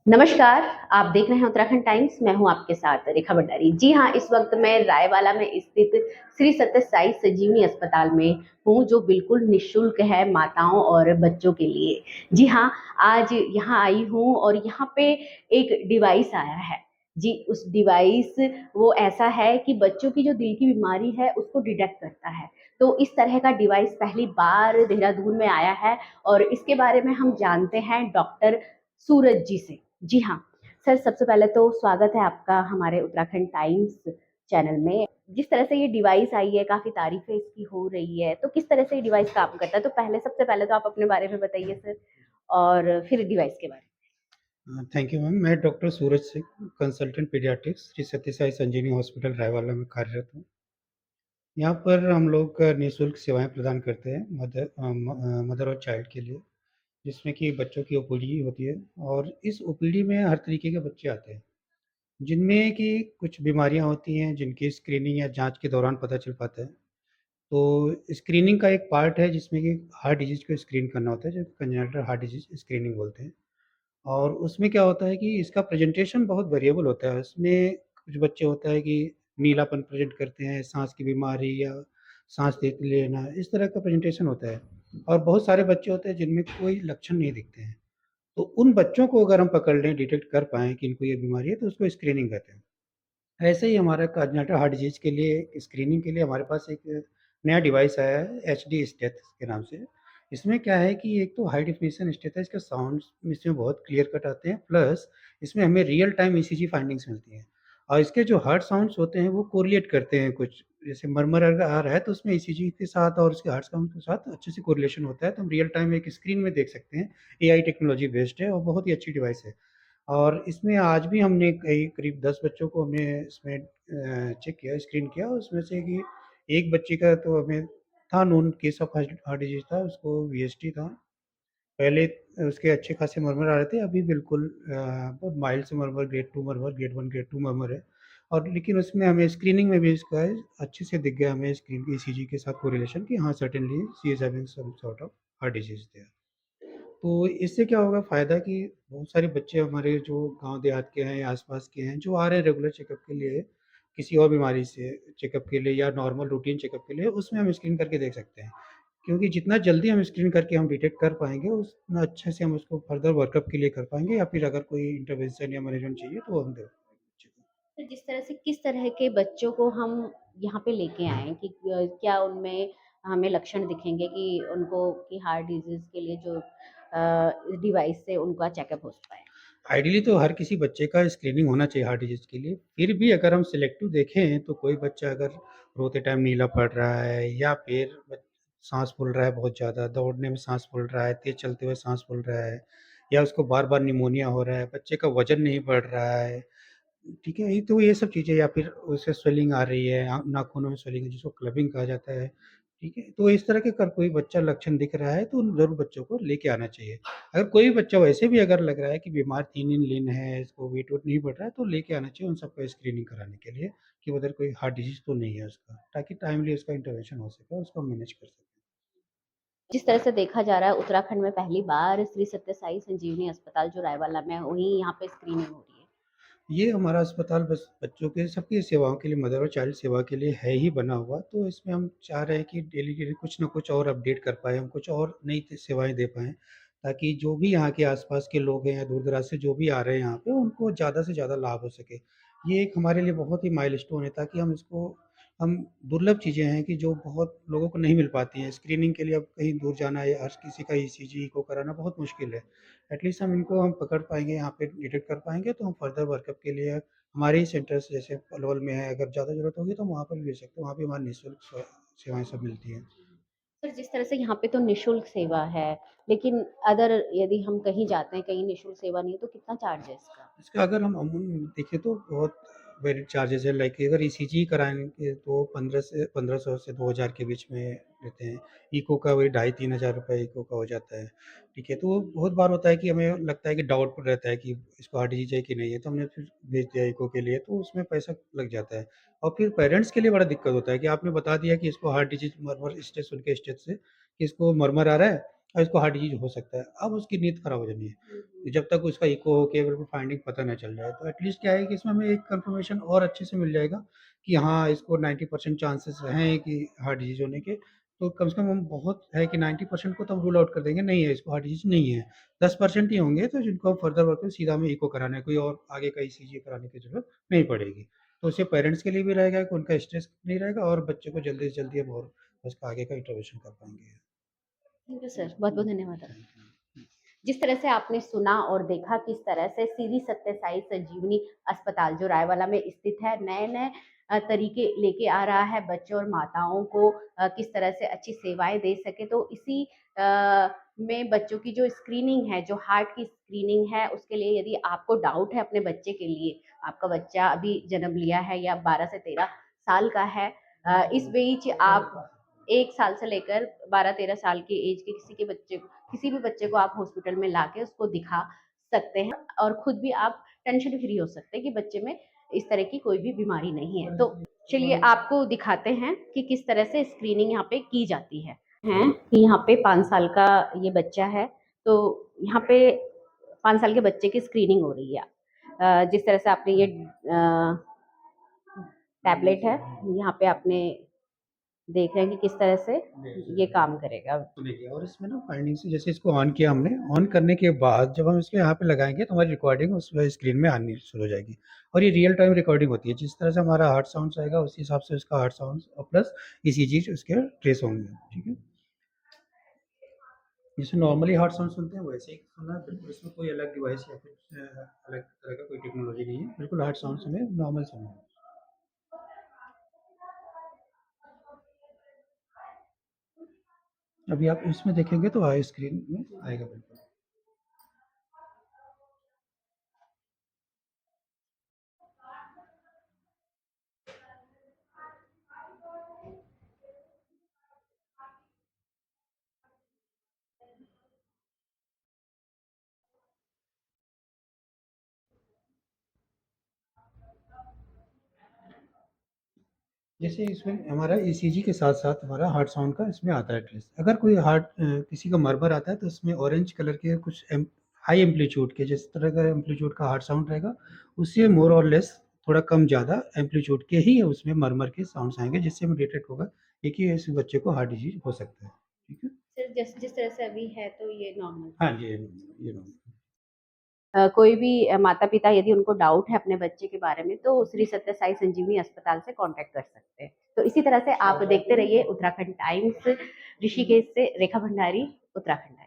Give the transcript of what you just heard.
नमस्कार, आप देख रहे हैं उत्तराखंड टाइम्स। मैं हूं आपके साथ रेखा भंडारी। जी हाँ, इस वक्त मैं रायवाला में स्थित श्री सत्य साई संजीवनी अस्पताल में हूं, जो बिल्कुल निशुल्क है माताओं और बच्चों के लिए। जी हाँ, आज यहाँ आई हूं और यहाँ पे एक डिवाइस आया है। जी, उस डिवाइस वो ऐसा है कि बच्चों की जो दिल की बीमारी है उसको डिटेक्ट करता है। तो इस तरह का डिवाइस पहली बार देहरादून में आया है और इसके बारे में हम जानते हैं डॉक्टर सूरज जी से। जी हाँ, सर, सबसे पहले तो स्वागत है आपका हमारे उत्तराखंड टाइम्स चैनल में। जिस तरह से ये डिवाइस आई है, काफ़ी तारीफ़ें इसकी हो रही है, तो किस तरह से ये डिवाइस काम करता है? तो सबसे पहले तो आप अपने बारे में बताइए सर, और फिर डिवाइस के बारे में। Thank you ma'am. मैं doctor Suraj Singh, consultant paediatrics, Shri सत्य साई संजीवनी हॉस्पिटल रायवाला में कार्यरत हूँ। यहाँ पर हम लोग निःशुल्क सेवाएं प्रदान करते हैं मदर और चाइल्ड के लिए, जिसमें कि बच्चों की ओपीडी होती है। और इस ओपीडी में हर तरीके के बच्चे आते हैं, जिनमें कि कुछ बीमारियां होती हैं जिनकी स्क्रीनिंग या जांच के दौरान पता चल पाता है। तो स्क्रीनिंग का एक पार्ट है जिसमें कि हार्ट डिजीज को स्क्रीन करना होता है, जो कंजेनिटल हार्ट डिजीज स्क्रीनिंग बोलते हैं। और उसमें क्या होता है कि इसका प्रेजेंटेशन बहुत वेरिएबल होता है। उसमें कुछ बच्चे होता है कि नीलापन प्रेज़ेंट करते हैं, साँस की बीमारी या साँस लेना, इस तरह का प्रेजेंटेशन होता है। और बहुत सारे बच्चे होते हैं जिनमें कोई लक्षण नहीं दिखते हैं। तो उन बच्चों को अगर हम पकड़ लें, डिटेक्ट कर पाएँ कि इनको ये बीमारी है, तो उसको स्क्रीनिंग कहते हैं। ऐसे ही हमारा कॉर्डिनेटर हार्ट डिजीज़ के लिए स्क्रीनिंग के लिए हमारे पास एक नया डिवाइस आया है, एचडी स्टेथ के नाम से। इसमें क्या है कि एक तो हाई डेफिनिशन स्टेथ है, इसके साउंड्स इसमें बहुत क्लियर कट आते हैं, प्लस इसमें हमें रियल टाइम ईसीजी फाइंडिंग्स मिलती हैं। और इसके जो हार्ट साउंड्स होते हैं वो कोरिलेट करते हैं कुछ, जैसे मरमर अगर आ रहा है तो उसमें ईसीजी के साथ और उसके हार्ट साउंड के साथ अच्छे से कोरिलेशन होता है, तो हम रियल टाइम एक स्क्रीन में देख सकते हैं। एआई टेक्नोलॉजी बेस्ड है और बहुत ही अच्छी डिवाइस है। और इसमें आज भी हमने कई करीब 10 बच्चों को हमने इसमें चेक किया, स्क्रीन किया। उसमें से कि एक बच्ची का तो हमें था known case of heart heart disease था, उसको वीएसटी था। पहले उसके अच्छे खासे मरमर आ रहे थे, अभी बिल्कुल बहुत माइल्ड से मरमर, ग्रेड 2 मरमर, ग्रेड 1, ग्रेड 2 मरमर है। और लेकिन उसमें हमें स्क्रीनिंग में भी इसका अच्छे से दिख गया हमें स्क्रीन की ईसीजी के साथ कोरिलेशन कि हाँ, certainly she is having some sort of heart disease there. तो इससे क्या होगा फ़ायदा कि बहुत सारे बच्चे हमारे जो गाँव देहात के हैं या आस-पास के हैं, जो आ रहे हैं रेगुलर चेकअप के लिए, किसी और बीमारी से चेकअप के लिए या नॉर्मल रूटीन चेकअप के लिए, उसमें हम स्क्रीन करके देख सकते हैं। क्योंकि जितना जल्दी हम स्क्रीन करके हम डिटेक्ट कर पाएँगे, उतना अच्छे से हम उसको फर्दर वर्कअप के लिए कर पाएँगे, या फिर अगर कोई इंटरवेंशन या मैनेजमेंट चाहिए तो हम दे पाएँगे बच्चे को। तो जिस तरह से किस तरह के बच्चों को हम यहाँ पे लेके आएँ कि क्या उनमें हमें लक्षण दिखेंगे कि उनको कि हार्ट डिज़ीज़ के लिए जो इस डिवाइस से उनका चेकअप हो पाए? आइडियली तो हर किसी बच्चे का स्क्रीनिंग होना चाहिए हार्ट डिजीज़ के लिए। फिर भी अगर हम सिलेक्टिव देखें तो कोई बच्चा अगर रोते टाइम नीला पड़ रहा है, या फिर साँस फूल रहा है बहुत ज़्यादा, दौड़ने में साँस फूल रहा है, तेज़ चलते हुए साँस फूल रहा है, या उसको बार-बार निमोनिया हो रहा है, बच्चे का वज़न नहीं बढ़ रहा है, ठीक है? ये तो ये सब चीज़ें, या फिर उसे स्वेलिंग आ रही है, नाखूनों में स्वेलिंग है जिसको क्लबिंग कहा जाता है, ठीक है? तो इस तरह के अगर कोई बच्चा लक्षण दिख रहा है तो ज़रूर बच्चों को लेके आना चाहिए। अगर कोई भी बच्चा वैसे भी अगर लग रहा है कि बीमार 3 दिन लीन है, इसको वेट-वूट नहीं बढ़ रहा है, तो लेके आना चाहिए उन सबका स्क्रीनिंग कराने के लिए कि उधर कोई हार्ट डिज़ीज़ तो नहीं है उसका, ताकि टाइमली उसका इंटरवेंशन हो सके और उसको मैनेज कर सकें। जिस तरह से देखा जा रहा है, उत्तराखंड में पहली बार श्री सत्य साई संजीवनी अस्पताल जो रायवाला में है, वहीं यहाँ पे स्क्रीनिंग हो रही है। ये हमारा अस्पताल बस बच्चों के सबकी सेवाओं के लिए, मदर और चाइल्ड सेवा के लिए है ही बना हुआ। तो इसमें हम चाह रहे हैं कि डेली कुछ न कुछ और अपडेट कर पाएँ, हम कुछ और नई सेवाएँ दे पाएँ, ताकि जो भी यहाँ के आस-पास के लोग हैं या दूर-दराज से जो भी आ रहे हैं यहाँ पे, उनको ज़्यादा से ज़्यादा लाभ हो सके। ये एक हमारे लिए बहुत ही माइलस्टोन है, ताकि हम दुर्लभ चीज़ें हैं कि जो बहुत लोगों को नहीं मिल पाती हैं। स्क्रीनिंग के लिए अब कहीं दूर जाना है, हर किसी का ईसीजी, इको कराना बहुत मुश्किल है। एटलीस्ट हम पकड़ पाएँगे, यहाँ पे डिटेक्ट कर पाएँगे, तो हम फर्दर वर्कअप के लिए हमारे ही सेंटर्स जैसे पलवल में है, अगर ज़्यादा ज़रूरत होगी तो हम वहाँ पर भी भेज सकते हैं। वहाँ भी हमारी निःशुल्क सेवाएँ सब मिलती हैं। सर, जिस तरह से यहाँ पे तो निःशुल्क सेवा है, लेकिन अदर यदि हम कहीं जाते हैं, कहीं निःशुल्क सेवा नहीं है, तो कितना चार्ज है इसका? इसका अगर हम अमूमन देखें तो बहुत वेरिड चार्जेज़ है, लाइक अगर ईसीजी कराएँगे तो 1500 से 2000 के बीच में लेते हैं। इको का वही ढाई 3 हज़ार रुपए इको का हो जाता है, ठीक है? तो बहुत बार होता है कि हमें लगता है कि डाउटफुल रहता है कि इसको हार्ट डिज़ीज़ है कि नहीं है, तो हमने फिर भेज दिया इको के लिए, तो उसमें पैसा लग जाता है। और फिर पेरेंट्स के लिए बड़ा दिक्कत होता है कि आपने बता दिया कि इसको हार्ट डिज़ीज़ मरमर स्टेज सुन के स्टेज से कि इसको मरमर आ रहा है, और इसको हार्ट डिजीज़ हो सकता है। अब उसकी नीयत ख़राब हो जानी है। जब तक उसका इको होके बिल्कुल फाइंडिंग पता ना चल जाए, तो एटलीस्ट क्या है कि इसमें हमें एक कन्फर्मेशन और अच्छे से मिल जाएगा कि हाँ, इसको 90% चांसेस हैं कि हार्ट डिजीज़ होने के। तो कम से कम हम बहुत है कि 90% को तो हम रूल आउट कर देंगे, नहीं है, इसको हार्ट डिजीज़ नहीं है। 10% ही होंगे तो जिनको हम फर्दर वर्क में सीधा हमें इको कराना है, कोई और आगे का ईसीजी कराने की ज़रूरत नहीं पड़ेगी। तो उससे पेरेंट्स के लिए भी रहेगा कि उनका स्ट्रेस नहीं रहेगा और बच्चे को जल्दी से जल्दी हम और उसका आगे का इंटरवेंशन कर पाएँगे। थैंक यू सर, बहुत-बहुत धन्यवाद आपका। Thank you. जिस तरह से आपने सुना और देखा किस तरह से श्री सत्य साई संजीवनी अस्पताल जो रायवाला में स्थित है, नए-नए तरीके लेके आ रहा है बच्चों और माताओं को किस तरह से अच्छी सेवाएँ दे सके। तो इसी में बच्चों की जो स्क्रीनिंग है, जो हार्ट की स्क्रीनिंग है, उसके लिए यदि आपको डाउट है अपने बच्चे के लिए, आपका बच्चा अभी जन्म लिया है या 12 से 13 साल का है, इस बीच आप 1 साल से लेकर 12-13 साल की एज के किसी भी बच्चे को आप हॉस्पिटल में लाके उसको दिखा सकते हैं और खुद भी आप टेंशन फ्री हो सकते हैं कि बच्चे में इस तरह की कोई भी बीमारी नहीं है। तो चलिए आपको दिखाते हैं कि किस तरह से स्क्रीनिंग यहाँ पे की जाती है। हैं कि यहाँ पे 5 साल का ये बच्चा है, तो यहाँ पे 5 साल के बच्चे की स्क्रीनिंग हो रही है। जिस तरह से आपने ये टैबलेट है, यहाँ पे आपने देख रहे हैं कि किस तरह से ये काम करेगा। देखिए और इसमें ना फाइंडिंग्स जैसे इसको ऑन किया हमने, ऑन करने के बाद जब हम इसको यहाँ पे लगाएँगे तो हमारी रिकॉर्डिंग उस स्क्रीन में आनी शुरू हो जाएगी और ये रियल टाइम रिकॉर्डिंग होती है। जिस तरह से हमारा हार्ट साउंड्स आएगा उसी हिसाब से उसका हार्ट साउंड्स और प्लस ईसीजी उसके ट्रेस होंगे, ठीक है? जैसे नॉर्मली हार्ट साउंड सुनते हैं वैसे ही सुनना है, बिल्कुल इसमें कोई अलग डिवाइस या फिर अलग तरह का कोई टेक्नोलॉजी नहीं है, बिल्कुल हार्ट साउंड्स हमें नॉर्मल सुनना है। अभी आप इसमें देखेंगे तो स्क्रीन में आएगा बिल्कुल। जैसे इसमें हमारा ईसीजी के साथ-साथ हमारा हार्ट साउंड का इसमें आता है ट्रेस। अगर कोई किसी का मरमर आता है तो उसमें ऑरेंज कलर के कुछ हाई एम्पलीट्यूड के जिस तरह का एम्पलीट्यूड का हार्ट साउंड रहेगा, उससे मोर और लेस थोड़ा कम ज़्यादा एम्पलीट्यूड के ही उसमें मरमर के साउंड्स आएँगे जिससे हमें डिटेक्ट होगा कि इस बच्चे को हार्ट डिज़ीज़ हो सकता है। ठीक है? सिर्फ जिस तरह से अभी है तो ये नॉर्मल हाँ जी, ये नॉर्मल। कोई भी माता-पिता यदि उनको डाउट है अपने बच्चे के बारे में तो श्री सत्य साई संजीवनी अस्पताल से कॉन्टैक्ट कर सकते हैं। तो इसी तरह से आप देखते रहिए उत्तराखंड टाइम्स, ऋषिकेश से रेखा भंडारी, उत्तराखंड।